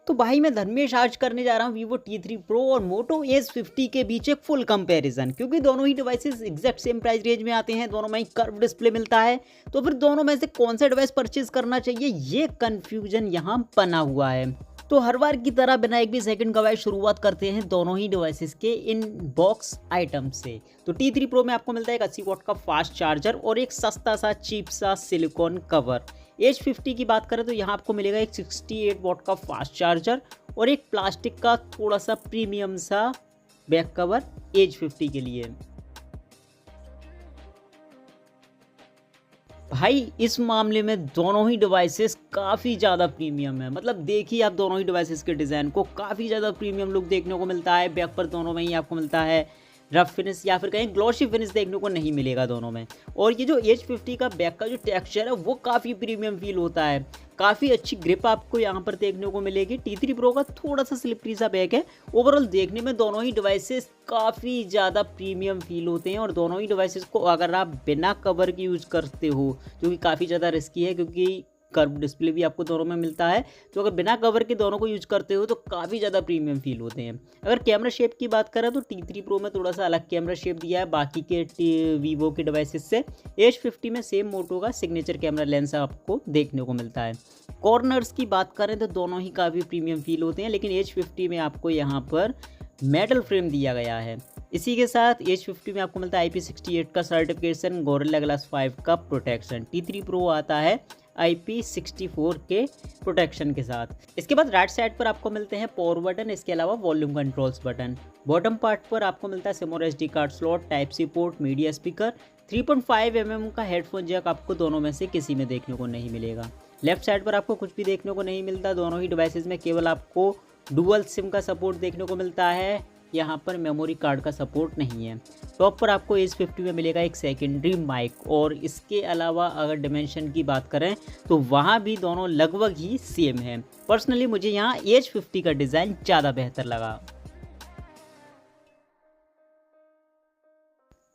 तो भाई मैं धर्मेश आज करने जा रहा हूँ Vivo T3 Pro और Moto Edge50 के बीच एक फुल कंपैरिजन, क्योंकि दोनों ही devices exact same price range में आते हैं, दोनों में ही कर्व डिस्प्ले मिलता है। तो फिर दोनों में से कौन सा डिवाइस परचेज करना चाहिए, ये कंफ्यूजन यहाँ बना हुआ है। तो हर बार की तरह बिना एक भी सेकंड गवाए शुरुआत करते हैं दोनों ही डिवाइसेस के इन बॉक्स आइटम से। तो T3 Pro में आपको मिलता है एक 80 वॉट का फास्ट चार्जर और एक सस्ता सा चीप सा सिलिकॉन कवर। Edge50 की बात करें तो यहाँ आपको मिलेगा एक 68 वॉट का फास्ट चार्जर और एक प्लास्टिक का थोड़ा सा प्रीमियम सा बैक कवर Edge50 के लिए। भाई इस मामले में दोनों ही डिवाइसेस काफ़ी ज़्यादा प्रीमियम है, मतलब देखिए आप दोनों ही डिवाइसेस के डिज़ाइन को, काफ़ी ज़्यादा प्रीमियम लुक देखने को मिलता है। बैक पर दोनों में ही आपको मिलता है रफ फिनिश या फिर कहीं ग्लॉसी फिनिश देखने को नहीं मिलेगा दोनों में। और ये जो Edge50 का बैक का जो टेक्सचर है वो काफ़ी प्रीमियम फील होता है, काफ़ी अच्छी ग्रिप आपको यहाँ पर देखने को मिलेगी। T3 Pro का थोड़ा सा स्लिपरी सा बैक है। ओवरऑल देखने में दोनों ही डिवाइसेस काफ़ी ज़्यादा प्रीमियम फील होते हैं और दोनों ही डिवाइसेस को अगर आप बिना कवर के यूज़ करते हो, जो कि काफ़ी ज़्यादा रिस्की है क्योंकि कर्व डिस्प्ले भी आपको दोनों में मिलता है, तो अगर बिना कवर के दोनों को यूज करते हो तो काफ़ी ज़्यादा प्रीमियम फील होते हैं। अगर कैमरा शेप की बात करें तो T3 Pro में थोड़ा सा अलग कैमरा शेप दिया है बाकी के वीवो के डिवाइसेस से। Edge50 में सेम मोटो का सिग्नेचर कैमरा लेंस आपको देखने को मिलता है। कॉर्नर्स की बात करें तो दोनों ही काफ़ी प्रीमियम फील होते हैं, लेकिन Edge50 में आपको यहाँ पर मेटल फ्रेम दिया गया है। इसी के साथ Edge50 में आपको मिलता है IP68 का सर्टिफिकेशन, गोरिल्ला ग्लास 5 का प्रोटेक्शन। T3 Pro आता है IP64 के प्रोटेक्शन के साथ। इसके बाद राइट साइड पर आपको मिलते हैं पावर बटन, इसके अलावा volume controls button. Bottom part पर आपको मिलता है सिम और SD card slot, type C port, media speaker, 3.5 mm का हेडफोन जैक आपको दोनों में से किसी में देखने को नहीं मिलेगा। लेफ्ट साइड पर आपको कुछ भी देखने को नहीं मिलता। दोनों ही डिवाइसेस में केवल आपको डुअल सिम का सपोर्ट देखने को मिलता है, यहाँ पर मेमोरी कार्ड का सपोर्ट नहीं है। टॉप पर आपको Edge50 में मिलेगा एक सेकेंडरी माइक और इसके अलावा अगर डिमेंशन की बात करें तो वहाँ भी दोनों लगभग ही सेम है। पर्सनली मुझे यहाँ Edge50 का डिज़ाइन ज़्यादा बेहतर लगा।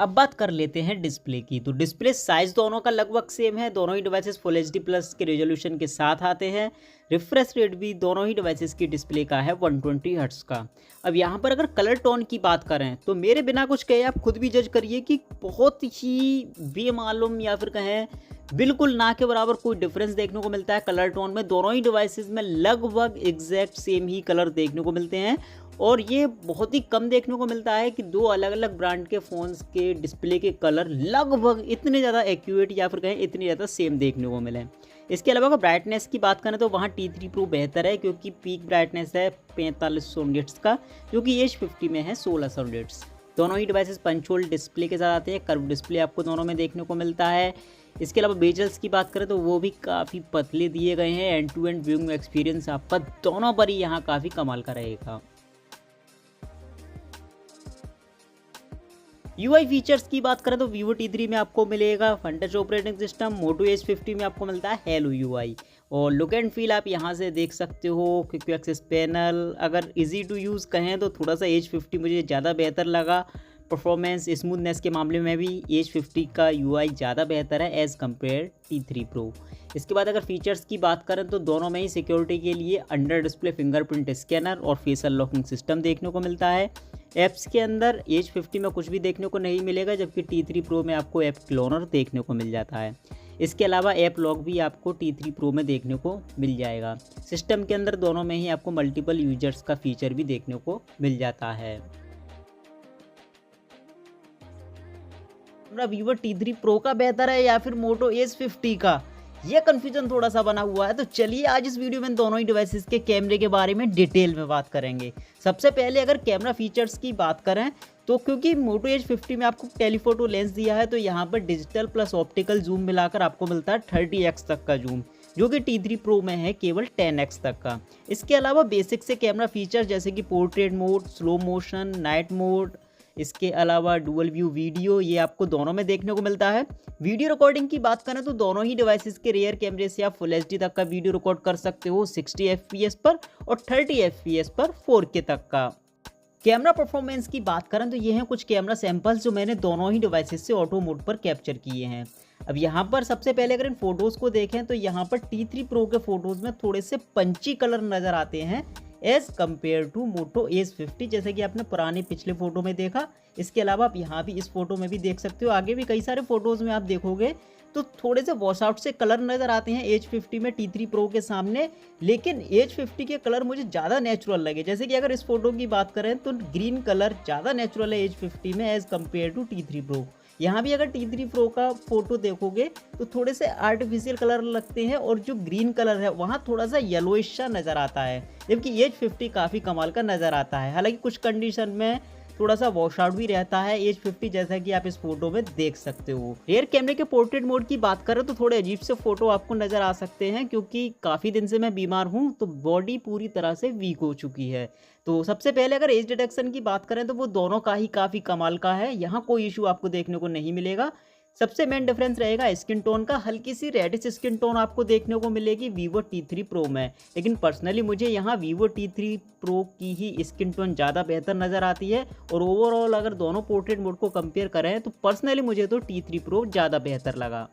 अब बात कर लेते हैं डिस्प्ले की। तो डिस्प्ले साइज दोनों का लगभग सेम है, दोनों ही डिवाइसेस फुल HD प्लस के रेजोल्यूशन के साथ आते हैं। रिफ्रेश रेट भी दोनों ही डिवाइसेस की डिस्प्ले का है 120 हर्ट्ज का। अब यहाँ पर अगर कलर टोन की बात करें तो मेरे बिना कुछ कहे आप खुद भी जज करिए कि बहुत ही बेमालूम या फिर कहें बिल्कुल ना के बराबर कोई डिफरेंस देखने को मिलता है कलर टोन में। दोनों ही डिवाइसेस में लगभग एग्जैक्ट सेम ही कलर देखने को मिलते हैं और ये बहुत ही कम देखने को मिलता है कि दो अलग अलग ब्रांड के फ़ोन्स के डिस्प्ले के कलर लगभग इतने ज़्यादा एक्यूरेट या फिर कहें इतने ज़्यादा सेम देखने को मिले। इसके अलावा अगर ब्राइटनेस की बात करें तो वहाँ T3 Pro बेहतर है क्योंकि पीक ब्राइटनेस है 4500 निट्स का, जो कि Edge50 में है 1600 निट्स। दोनों ही डिवाइसेस पंच होल डिस्प्ले के साथ आते हैं, कर्व डिस्प्ले आपको दोनों में देखने को मिलता है। इसके अलावा बेजल्स की बात करें तो वो भी काफ़ी पतले दिए गए हैं। End to end viewing experience आपका दोनों पर ही यहाँ काफ़ी कमाल का रहेगा। UI फीचर्स की बात करें तो Vivo T3 में आपको मिलेगा Funtouch operating system, Moto Edge50 में आपको मिलता है Hello UI और लुक एंड फील आप यहाँ से देख सकते हो। क्विक एक्सेस पैनल अगर इजी टू यूज़ कहें तो थोड़ा सा Edge50 मुझे ज़्यादा बेहतर लगा। परफॉर्मेंस स्मूथनेस के मामले में भी Edge50 का UI ज़्यादा बेहतर है एज़ कम्पेयर T3 Pro। इसके बाद अगर फीचर्स की बात करें तो दोनों में ही सिक्योरिटी के लिए अंडर डिस्प्ले फिंगरप्रिंट स्कैनर और फेशियल लॉकिंग सिस्टम देखने को मिलता है। ऐप्स के अंदर Edge50 में कुछ भी देखने को नहीं मिलेगा, जबकि T3 Pro में आपको ऐप क्लोनर देखने को मिल जाता है। इसके अलावा ऐप लॉक भी आपको T3 Pro में देखने को मिल जाएगा। सिस्टम के अंदर दोनों में ही आपको मल्टीपल यूजर्स का फीचर भी देखने को मिल जाता है। Vivo T3 Pro का बेहतर है या फिर Moto Edge50 का, ये कन्फ्यूजन थोड़ा सा बना हुआ है। तो चलिए आज इस वीडियो में दोनों ही डिवाइसेस के कैमरे के बारे में डिटेल में बात करेंगे। सबसे पहले अगर कैमरा फीचर्स की बात करें तो क्योंकि Moto Edge50 में आपको टेलीफोटो लेंस दिया है तो यहाँ पर डिजिटल प्लस ऑप्टिकल जूम मिलाकर आपको मिलता है 30x तक का जूम, जो कि T3 Pro में है केवल 10x तक का। इसके अलावा बेसिक से कैमरा फीचर्स जैसे कि portrait mode, slow motion, night mode, इसके अलावा डुअल व्यू वीडियो, ये आपको दोनों में देखने को मिलता है। वीडियो रिकॉर्डिंग की बात करें तो दोनों ही डिवाइसेस के रेयर कैमरे से आप फुल HD तक का वीडियो रिकॉर्ड कर सकते हो 60 FPS पर और 30 FPS पर 4K तक का। कैमरा परफॉर्मेंस की बात करें तो ये हैं कुछ कैमरा सैंपल्स जो मैंने दोनों ही डिवाइसेस से ऑटो मोड पर कैप्चर किए हैं। अब यहाँ पर सबसे पहले अगर इन फोटोज़ को देखें तो यहाँ पर T3 Pro के फ़ोटोज़ में थोड़े से पंची कलर नज़र आते हैं as compare to Moto Edge 50, जैसे कि आपने पुराने पिछले फ़ोटो में देखा। इसके अलावा आप यहाँ भी इस फोटो में भी देख सकते हो, आगे भी कई सारे फ़ोटोज़ में आप देखोगे तो थोड़े से वॉश आउट से कलर नज़र आते हैं एज 50 में T3 Pro के सामने, लेकिन एज 50 के कलर मुझे ज़्यादा नेचुरल लगे। जैसे कि अगर इस फोटो की बात करें तो ग्रीन कलर ज़्यादा नेचुरल है एज 50 में as compare to T3 Pro। यहाँ भी अगर T3 Pro का फोटो देखोगे तो थोड़े से आर्टिफिशियल कलर लगते हैं और जो ग्रीन कलर है वहाँ थोड़ा सा येलोइश सा नज़र आता है, जबकि एज 50 काफ़ी कमाल का नज़र आता है। हालांकि कुछ कंडीशन में थोड़ा सा वॉश आउट भी रहता है एज 50, जैसा कि आप इस फोटो में देख सकते हो। रियर कैमरे के पोर्ट्रेट मोड की बात करें तो थोड़े अजीब से फोटो आपको नजर आ सकते हैं, क्योंकि काफ़ी दिन से मैं बीमार हूं तो बॉडी पूरी तरह से वीक हो चुकी है। तो सबसे पहले अगर एज डिटेक्शन की बात करें तो वो दोनों का ही काफ़ी कमाल का है, यहाँ कोई इशू आपको देखने को नहीं मिलेगा। सबसे मेन डिफरेंस रहेगा स्किन टोन का, हल्की सी रेडिश स्किन टोन आपको देखने को मिलेगी Vivo T3 Pro में, लेकिन पर्सनली मुझे यहाँ Vivo T3 Pro की ही स्किन टोन ज़्यादा बेहतर नज़र आती है। और ओवरऑल अगर दोनों पोर्ट्रेट मोड को कंपेयर करें तो पर्सनली मुझे तो T3 Pro ज़्यादा बेहतर लगा।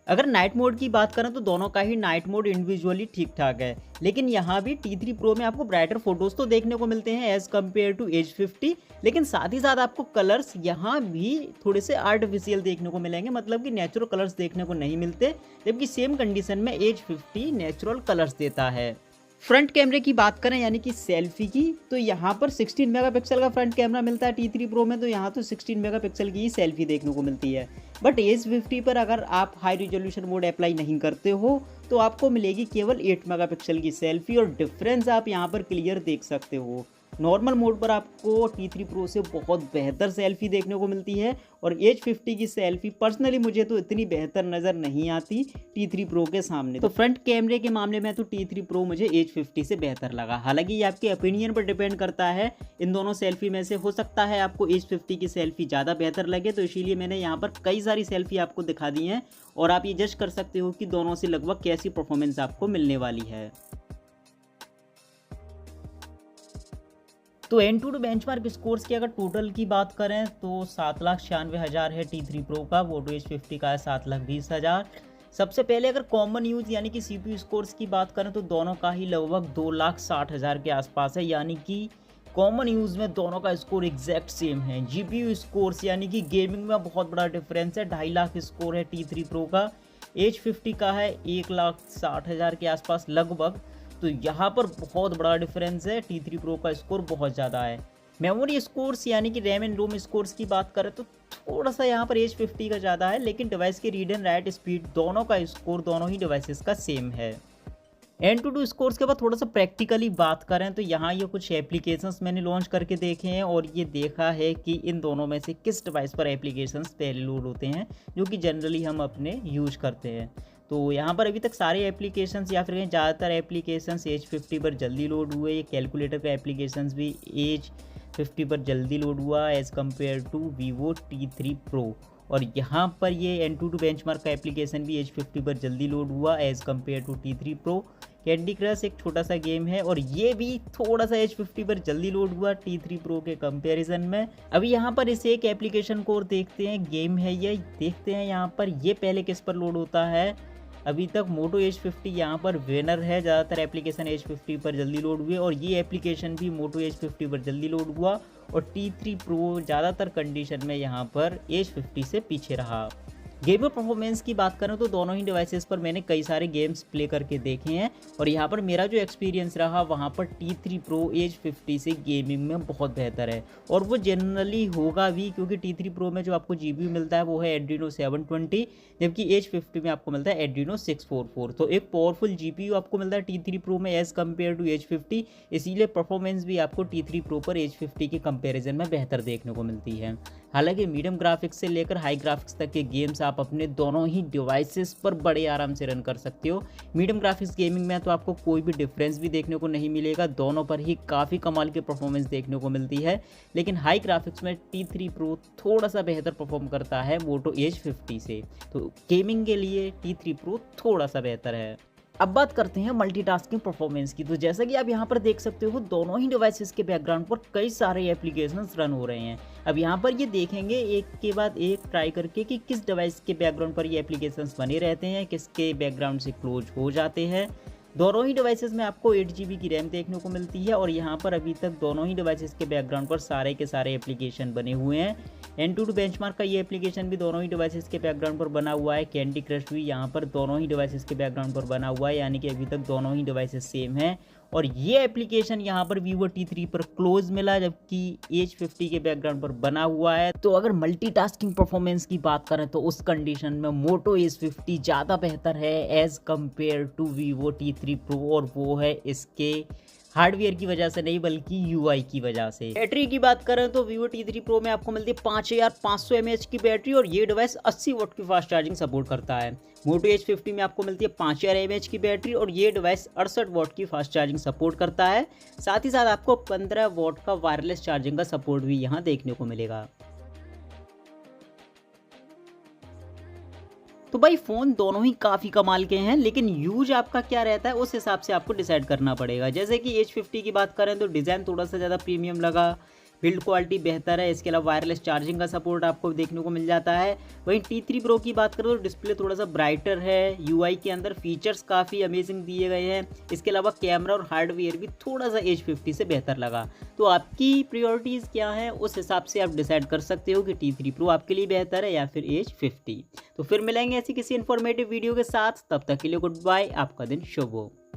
अगर नाइट मोड की बात करें तो दोनों का ही नाइट मोड इंडिविजुअली ठीक ठाक है, लेकिन यहाँ भी T3 Pro में आपको ब्राइटर फोटोज़ तो देखने को मिलते हैं एज़ कम्पेयर टू एज 50, लेकिन साथ ही साथ आपको कलर्स यहाँ भी थोड़े से आर्टिफिशियल देखने को मिलेंगे, मतलब कि नेचुरल कलर्स देखने को नहीं मिलते, जबकि सेम कंडीशन में एज 50 नेचुरल कलर्स देता है। फ्रंट कैमरे की बात करें यानी कि सेल्फी की, तो यहाँ पर 16 मेगापिक्सल का फ्रंट कैमरा मिलता है T3 Pro में, तो यहाँ तो 16 मेगापिक्सल की ही सेल्फी देखने को मिलती है। बट एज 50 पर अगर आप हाई रिजोल्यूशन मोड अप्लाई नहीं करते हो तो आपको मिलेगी केवल 8 मेगापिक्सल की सेल्फी, और डिफरेंस आप यहाँ पर क्लियर देख सकते हो। नॉर्मल मोड पर आपको T3 Pro से बहुत बेहतर सेल्फी देखने को मिलती है, और एज 50 की सेल्फी पर्सनली मुझे तो इतनी बेहतर नज़र नहीं आती T3 Pro के सामने। तो फ्रंट कैमरे के मामले में तो T3 Pro मुझे एज 50 से बेहतर लगा। हालांकि ये आपके ओपिनियन पर डिपेंड करता है, इन दोनों सेल्फी में से हो सकता है आपको एज 50 की सेल्फी ज़्यादा बेहतर लगे, तो इसीलिए मैंने यहाँ पर कई सारी सेल्फी आपको दिखा दी हैं और आप ये जज कर सकते हो कि दोनों से लगभग कैसी परफॉर्मेंस आपको मिलने वाली है। तो एंटूडू बेंचमार्क स्कोर्स की अगर टोटल की बात करें तो 7,96,000 है T3 Pro का, मोटो एज 50 का है 7,20,000। सबसे पहले अगर कॉमन यूज़ यानी कि CPU स्कोर्स की बात करें तो दोनों का ही लगभग 2,60,000 के आसपास है, यानी कि कॉमन यूज़ में दोनों का स्कोर एग्जैक्ट सेम है। GPU स्कोर्स यानी कि गेमिंग में बहुत बड़ा डिफरेंस है, 2.5 लाख स्कोर है T3 Pro का, एज 50 का है 1,60,000 के आसपास लगभग। तो यहाँ पर बहुत बड़ा डिफरेंस है, T3 Pro का स्कोर बहुत ज़्यादा है। मेमोरी स्कोर्स यानी कि रैम एंड रोम स्कोर्स की बात करें तो थोड़ा सा यहाँ पर एज 50 का ज़्यादा है, लेकिन डिवाइस के रीड एंड राइट स्पीड दोनों का स्कोर दोनों ही डिवाइसेस का सेम है। Antutu स्कोर्स के बाद थोड़ा सा प्रैक्टिकली बात करें तो यहाँ ये कुछ एप्लीकेशंस मैंने लॉन्च करके देखे हैं और ये देखा है कि इन दोनों में से किस डिवाइस पर एप्लीकेशंस पहले लोड होते हैं जो कि जनरली हम अपने यूज करते हैं। तो यहाँ पर अभी तक सारे एप्लीकेशंस या फिर ज़्यादातर एप्लीकेशंस एज 50 पर जल्दी लोड हुए। ये कैलकुलेटर का एप्लीकेशंस भी एज 50 पर जल्दी लोड हुआ as compare to Vivo T3 Pro। और यहाँ पर ये Antutu बेंचमार्क का एप्लीकेशन भी एज 50 पर जल्दी लोड हुआ as compare to T3 Pro। Candy Crush एक छोटा सा गेम है और ये भी थोड़ा सा एज 50 पर जल्दी लोड हुआ T3 Pro के कंपैरिजन में। अभी यहाँ पर इस एक एप्लीकेशन को और देखते हैं, गेम है ये, देखते हैं यहाँ पर ये पहले किस पर लोड होता है। अभी तक मोटो एज 50 यहाँ पर विनर है, ज़्यादातर एप्लीकेशन एज 50 पर जल्दी लोड हुए और ये एप्लीकेशन भी मोटो एज 50 पर जल्दी लोड हुआ और T3 Pro ज़्यादातर कंडीशन में यहाँ पर एज 50 से पीछे रहा। गेमर परफॉर्मेंस की बात करें तो दोनों ही डिवाइसेस पर मैंने कई सारे गेम्स प्ले करके देखे हैं और यहाँ पर मेरा जो एक्सपीरियंस रहा वहाँ पर T3 Pro एज 50 से गेमिंग में बहुत बेहतर है और वो जनरली होगा भी, क्योंकि T3 Pro में जो आपको GPU मिलता है वो है Adreno 720, जबकि एज 50 में आपको मिलता है Adreno 644। तो एक पावरफुल GPU आपको मिलता है T3 Pro में एज़ कम्पेयर टू एज 50, इसीलिए परफॉर्मेंस भी आपको T3 Pro पर एज 50 के कंपेरिजन में बेहतर देखने को मिलती है। हालांकि मीडियम ग्राफिक्स से लेकर हाई ग्राफिक्स तक के गेम्स आप अपने दोनों ही डिवाइसेस पर बड़े आराम से रन कर सकते हो। मीडियम ग्राफिक्स गेमिंग में तो आपको कोई भी डिफरेंस भी देखने को नहीं मिलेगा, दोनों पर ही काफ़ी कमाल की परफॉर्मेंस देखने को मिलती है। लेकिन हाई ग्राफिक्स में T3 Pro थोड़ा सा बेहतर परफॉर्म करता है मोटो एज 50 से, तो गेमिंग के लिए T3 Pro थोड़ा सा बेहतर है। अब बात करते हैं मल्टीटास्किंग परफॉर्मेंस की। तो जैसा कि आप यहाँ पर देख सकते हो, दोनों ही डिवाइसेस के बैकग्राउंड पर कई सारे एप्लीकेशंस रन हो रहे हैं। अब यहाँ पर ये देखेंगे एक के बाद एक ट्राई करके कि किस डिवाइस के बैकग्राउंड पर ये एप्लीकेशंस बने रहते हैं, किसके बैकग्राउंड से क्लोज हो जाते हैं। दोनों ही डिवाइसेस में आपको 8 GB की रैम देखने को मिलती है और यहाँ पर अभी तक दोनों ही डिवाइसेस के बैकग्राउंड पर सारे के सारे एप्लीकेशन बने हुए हैं। एंटूडू बेंचमार्क का ये एप्लीकेशन भी दोनों ही डिवाइसेस के बैकग्राउंड पर बना हुआ है। कैंडी क्रश भी यहाँ पर दोनों ही डिवाइसेस के बैकग्राउंड पर बना हुआ है, यानी कि अभी तक दोनों ही डिवाइसेस सेम हैं। और ये एप्लीकेशन यहाँ पर Vivo T3 पर क्लोज मिला, जबकि H50 के बैकग्राउंड पर बना हुआ है। तो अगर मल्टीटास्किंग परफॉर्मेंस की बात करें तो उस कंडीशन में Moto H50 ज़्यादा बेहतर है as compare to Vivo T3 Pro, और वो है इसके हार्डवेयर की वजह से नहीं बल्कि UI की वजह से। बैटरी की बात करें तो Vivo T3 Pro में आपको मिलती है 5500 mAh की बैटरी और ये डिवाइस 80 वाट की फास्ट चार्जिंग सपोर्ट करता है। Moto H50 में आपको मिलती है 5000 mAh की बैटरी और ये डिवाइस 68 वाट की फास्ट चार्जिंग सपोर्ट करता है। साथ ही साथ आपको 15 वाट का वायरलेस चार्जिंग का सपोर्ट भी यहाँ देखने को मिलेगा। तो भाई फ़ोन दोनों ही काफ़ी कमाल के हैं, लेकिन यूज आपका क्या रहता है उस हिसाब से आपको डिसाइड करना पड़ेगा। जैसे कि H50 की बात करें तो डिज़ाइन थोड़ा सा ज़्यादा प्रीमियम लगा, बिल्ड क्वालिटी बेहतर है, इसके अलावा वायरलेस चार्जिंग का सपोर्ट आपको देखने को मिल जाता है। वहीं T3 Pro की बात करें तो डिस्प्ले थोड़ा सा ब्राइटर है, UI के अंदर फीचर्स काफ़ी अमेजिंग दिए गए हैं, इसके अलावा कैमरा और हार्डवेयर भी थोड़ा सा H50 से बेहतर लगा। तो आपकी प्रायोरिटीज़ क्या हैं उस हिसाब से आप डिसाइड कर सकते हो कि T3 Pro आपके लिए बेहतर है या फिर H50। तो फिर मिलेंगे ऐसी किसी इन्फॉर्मेटिव वीडियो के साथ, तब तक के लिए गुड बाय, आपका दिन शुभ हो।